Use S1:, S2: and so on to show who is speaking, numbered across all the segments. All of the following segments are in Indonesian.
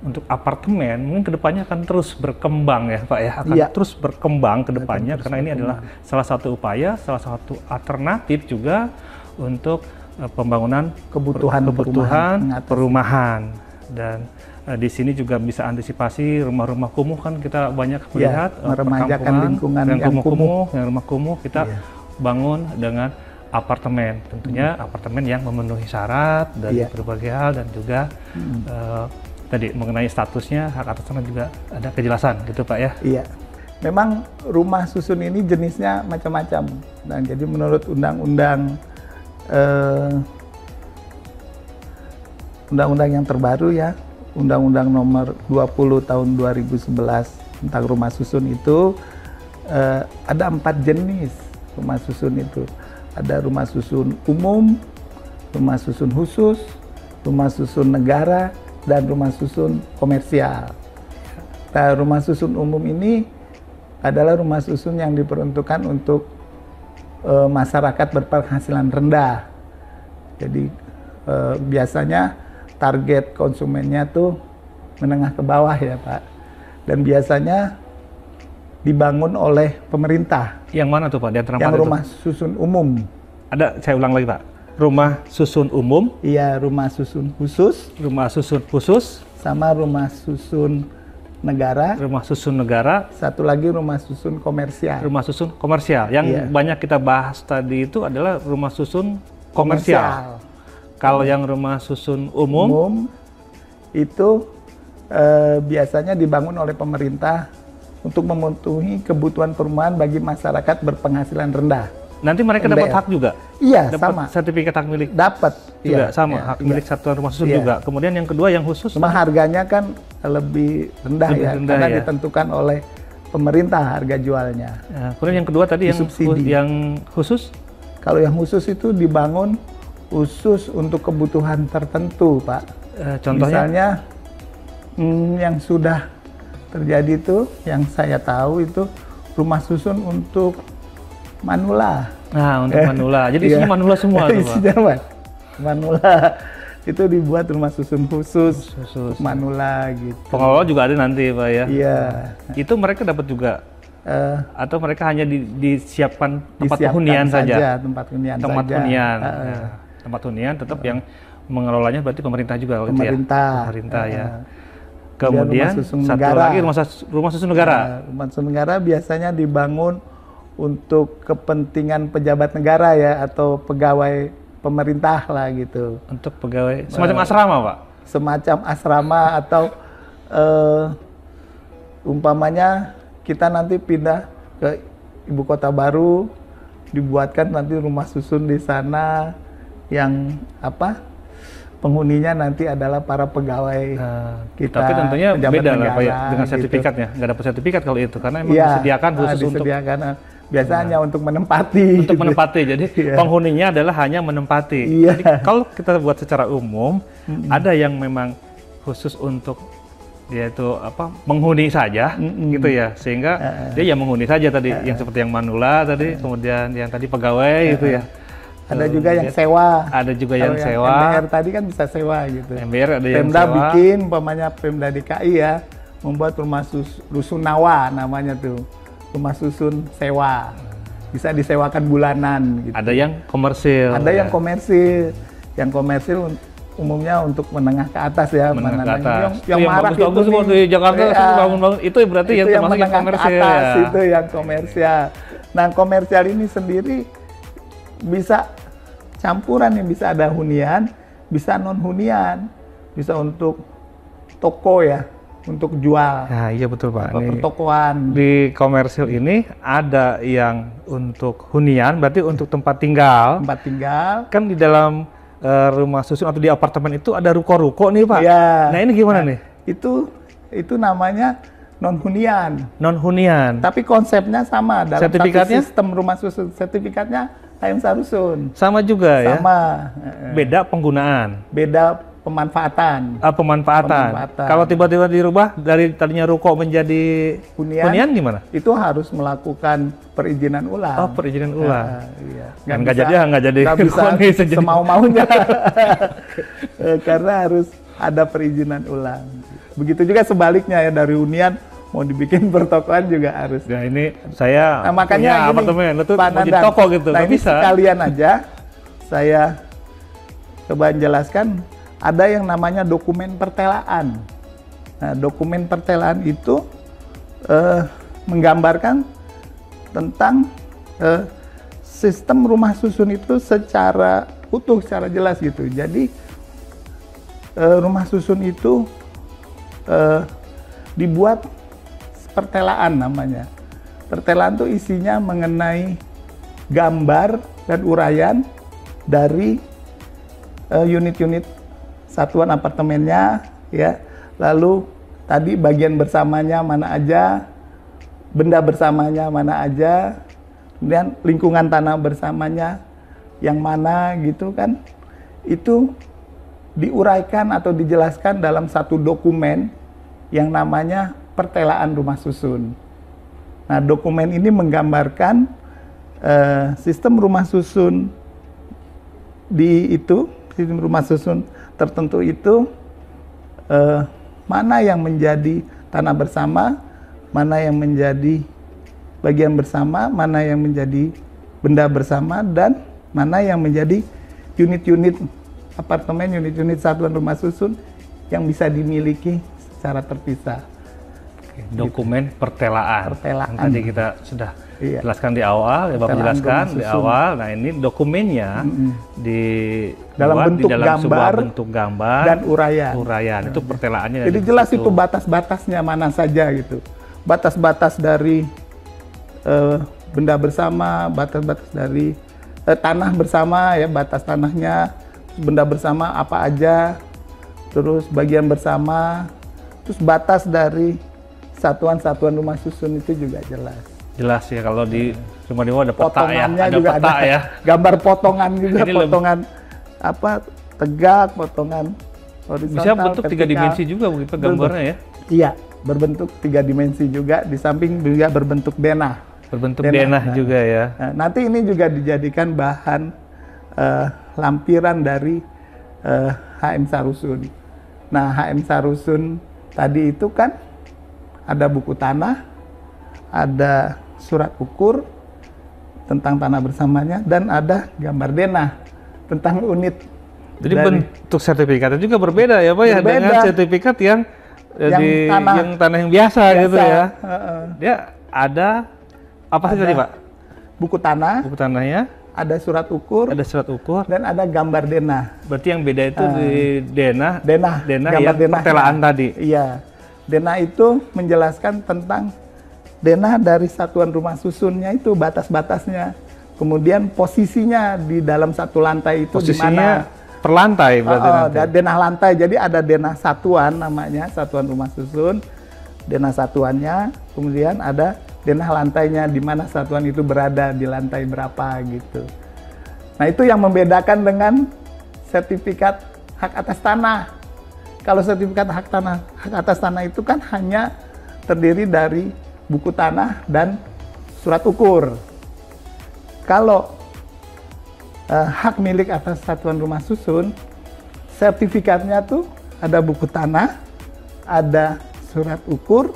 S1: Untuk apartemen mungkin kedepannya akan terus berkembang ya Pak ya, akan terus berkembang kedepannya karena ini adalah salah satu upaya, salah satu alternatif juga untuk pembangunan kebutuhan perumahan. Dan di sini juga bisa antisipasi rumah-rumah kumuh, kan kita banyak melihat
S2: meremajakan lingkungan yang kumuh,
S1: yang rumah kumuh kita bangun dengan apartemen, tentunya apartemen yang memenuhi syarat dari berbagai hal dan juga tadi mengenai statusnya, hak atas tanah juga ada kejelasan gitu Pak ya? Iya.
S2: Memang rumah susun ini jenisnya macam-macam. Dan jadi menurut undang-undang yang terbaru ya, Undang-Undang Nomor 20 Tahun 2011 tentang rumah susun itu ada 4 jenis rumah susun itu. Ada rumah susun umum, rumah susun khusus, rumah susun negara, dan rumah susun komersial. Nah, rumah susun umum ini adalah rumah susun yang diperuntukkan untuk masyarakat berpenghasilan rendah. Jadi biasanya target konsumennya tuh menengah ke bawah ya Pak. Dan biasanya dibangun oleh pemerintah.
S1: Yang mana tuh Pak?
S2: Yang rumah susun umum.
S1: Ada, saya ulang lagi Pak. Rumah susun umum,
S2: iya, rumah susun khusus, sama rumah susun negara, satu lagi rumah susun komersial.
S1: Rumah susun komersial, yang banyak kita bahas tadi itu adalah rumah susun komersial. Kalau yang rumah susun umum
S2: itu biasanya dibangun oleh pemerintah untuk memenuhi kebutuhan perumahan bagi masyarakat berpenghasilan rendah.
S1: Nanti mereka dapat hak juga?
S2: Iya,
S1: dapat
S2: sama.
S1: Sertifikat hak milik?
S2: Dapat.
S1: Juga sama, hak milik satuan rumah susun juga. Kemudian yang kedua yang khusus?
S2: Cuma harganya kan lebih rendah karena ditentukan oleh pemerintah harga jualnya.
S1: Kemudian yang kedua tadi yang khusus?
S2: Kalau yang khusus itu dibangun khusus untuk kebutuhan tertentu Pak.
S1: Contohnya?
S2: Misalnya yang sudah terjadi itu, yang saya tahu itu rumah susun untuk manula.
S1: Nah, untuk manula. Jadi isinya manula semua tuh, Pak.
S2: Manula. Itu dibuat rumah susun khusus manula gitu.
S1: Pengelola juga ada nanti Pak ya?
S2: Iya.
S1: Itu mereka dapat juga? Atau mereka hanya disiapkan tempat hunian saja?
S2: Tempat hunian
S1: tempat hunian tetap yang mengelolanya berarti pemerintah juga? Pemerintah ya. Kemudian satu lagi rumah susun negara.
S2: Rumah susun negara biasanya dibangun untuk kepentingan pejabat negara ya, atau pegawai pemerintah lah gitu.
S1: Untuk pegawai semacam asrama Pak?
S2: Semacam asrama atau umpamanya kita nanti pindah ke ibu kota baru, dibuatkan nanti rumah susun di sana yang penghuninya nanti adalah para pegawai kita.
S1: Tapi tentunya beda lah Pak ya, dengan sertifikatnya. Nggak dapat sertifikat kalau itu, karena memang disediakan khusus untuk
S2: biasanya untuk menempati.
S1: Untuk menempati, jadi penghuninya adalah hanya menempati. Jadi kalau kita buat secara umum, ada yang memang khusus untuk dia itu menghuni saja, gitu ya, sehingga dia ya menghuni saja tadi, yang seperti yang manula tadi, kemudian yang tadi pegawai gitu ya.
S2: Ada juga yang sewa.
S1: Ada juga yang sewa.
S2: MBR tadi kan bisa sewa gitu.
S1: MBR ada yang
S2: Pemda
S1: sewa.
S2: bikin, umpamanya Pemda DKI ya, membuat rumah rusunawa namanya tuh. Rumah susun sewa, bisa disewakan bulanan gitu.
S1: Ada yang komersil.
S2: Ada yang komersil. Yang komersil umumnya untuk menengah ke atas ya.
S1: Menengah ke atas.
S2: Yang marak itu
S1: di Jakarta bangun-bangun itu berarti
S2: itu yang
S1: termasuk yang komersil
S2: atas,
S1: ya.
S2: Itu yang komersial. Nah, komersial ini sendiri bisa campuran, yang bisa ada hunian, bisa non hunian, bisa untuk toko ya, untuk jual.
S1: Nah, iya betul Pak.
S2: Pertokoan.
S1: Di komersil ini ada yang untuk hunian, berarti untuk tempat tinggal.
S2: Tempat tinggal.
S1: Kan di dalam rumah susun atau di apartemen itu ada ruko-ruko nih Pak.
S2: Ya.
S1: Nah ini gimana nih?
S2: Itu namanya non hunian.
S1: Non hunian.
S2: Tapi konsepnya sama dalam
S1: sertifikatnya?
S2: Satu sistem rumah susun. Sertifikatnya HM Sarusun.
S1: Sama juga ya?
S2: Sama.
S1: Beda penggunaan?
S2: Beda pemanfaatan.
S1: Pemanfaatan. Kalau tiba-tiba dirubah dari tadinya ruko menjadi hunian gimana?
S2: Itu harus melakukan perizinan ulang.
S1: Perizinan ulang.
S2: Iya.
S1: Nggak jadi
S2: bisa semau-maunya. Karena harus ada perizinan ulang. Begitu juga sebaliknya ya, dari hunian mau dibikin pertokoan juga harus.
S1: Nah ini saya
S2: makanya
S1: punya apartemen, itu mau jadi toko gitu,
S2: nah ini
S1: bisa.
S2: Sekalian aja saya coba jelaskan, ada yang namanya dokumen pertelaan. Nah, dokumen pertelaan itu menggambarkan tentang sistem rumah susun itu secara utuh, secara jelas gitu. Jadi rumah susun itu dibuat pertelaan namanya. Pertelaan itu isinya mengenai gambar dan uraian dari unit-unit satuan apartemennya, ya. Lalu tadi bagian bersamanya mana aja, benda bersamanya mana aja, kemudian lingkungan tanah bersamanya yang mana gitu kan. Itu diuraikan atau dijelaskan dalam satu dokumen yang namanya pertelaan rumah susun. Nah, dokumen ini menggambarkan sistem rumah susun sistem rumah susun tertentu itu mana yang menjadi tanah bersama, mana yang menjadi bagian bersama, mana yang menjadi benda bersama, dan mana yang menjadi unit-unit apartemen, unit-unit satuan rumah susun yang bisa dimiliki secara terpisah.
S1: Dokumen
S2: gitu.
S1: Pertelaan. Yang tadi kita sudah jelaskan di awal, ya Bapak jelaskan di awal. Nah ini dokumennya
S2: dalam
S1: sebuah bentuk gambar
S2: dan uraian.
S1: Itu pertelaannya.
S2: Jadi jelas itu batas-batasnya mana saja gitu. Batas-batas dari benda bersama, batas-batas dari tanah bersama ya, batas tanahnya, benda bersama apa aja, terus bagian bersama, terus batas dari satuan-satuan rumah susun itu juga jelas.
S1: Jelas ya, kalau di rumah dewa ada peta ya,
S2: ada juga peta ya. Gambar potongan juga, ini potongan apa tegak, potongan horizontal.
S1: Bisa bentuk vertikal. 3 dimensi juga begitu gambarnya ya?
S2: Iya, berbentuk 3 dimensi juga, di samping juga berbentuk denah.
S1: Berbentuk denah juga ya.
S2: Nah, nanti ini juga dijadikan bahan lampiran dari HM Sarusun. Nah, HM Sarusun tadi itu kan ada buku tanah, ada surat ukur tentang tanah bersamanya, dan ada gambar denah tentang unit.
S1: Jadi bentuk sertifikatnya juga berbeda ya Pak ya, dengan sertifikat yang tanah yang biasa gitu ya. Dia ada apa sih tadi Pak?
S2: Buku tanah.
S1: Buku tanahnya.
S2: Ada surat ukur.
S1: Ada surat ukur.
S2: Dan ada gambar denah.
S1: Berarti yang beda itu di denah
S2: gambar
S1: yang pertelaan tadi.
S2: Iya. Denah itu menjelaskan tentang denah dari satuan rumah susunnya itu, batas-batasnya. Kemudian posisinya di dalam satu lantai itu di mana?
S1: Per lantai berarti nanti.
S2: Denah lantai. Jadi ada denah satuan namanya, satuan rumah susun. Denah satuannya, kemudian ada denah lantainya, di mana satuan itu berada di lantai berapa gitu. Nah, itu yang membedakan dengan sertifikat hak atas tanah. Kalau sertifikat hak atas tanah itu kan hanya terdiri dari buku tanah dan surat ukur. Kalau hak milik atas satuan rumah susun, sertifikatnya tuh ada buku tanah, ada surat ukur,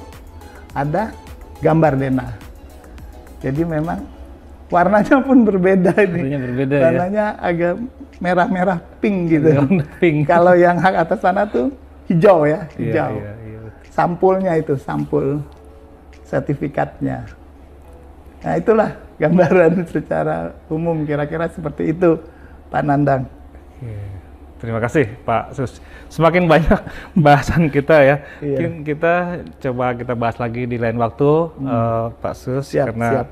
S2: ada gambar denah. Jadi memang warnanya pun berbeda ini. Warnanya agak merah-merah pink gitu.
S1: Pink.
S2: Kalau yang hak atas tanah tuh hijau ya, hijau. Iya. Sampulnya itu, sampul sertifikatnya. Nah, itulah gambaran secara umum, kira-kira seperti itu, Pak Nandang.
S1: Terima kasih Pak Sus. Semakin banyak bahasan kita ya. Mungkin kita coba kita bahas lagi di lain waktu, Pak Sus, karena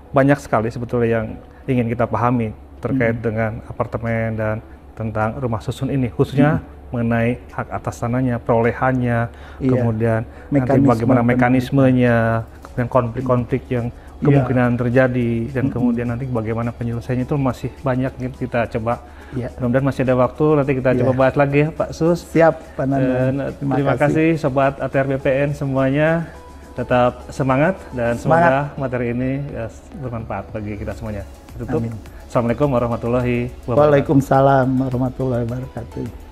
S1: banyak sekali sebetulnya yang ingin kita pahami terkait dengan apartemen dan tentang rumah susun ini, khususnya mengenai hak atas tanahnya, perolehannya, kemudian nanti bagaimana mekanismenya, kemudian konflik-konflik yang kemungkinan terjadi dan kemudian nanti bagaimana penyelesaiannya itu masih banyak kita coba. Mudah-mudahan masih ada waktu, nanti kita coba bahas lagi ya Pak Sus.
S2: Siap Pak Nanda.
S1: Terima kasih Sobat ATR BPN semuanya. Tetap semangat dan semoga materi ini bermanfaat bagi kita semuanya. Tutup. Amin. Assalamualaikum warahmatullahi wabarakatuh.
S2: Waalaikumsalam warahmatullahi wabarakatuh.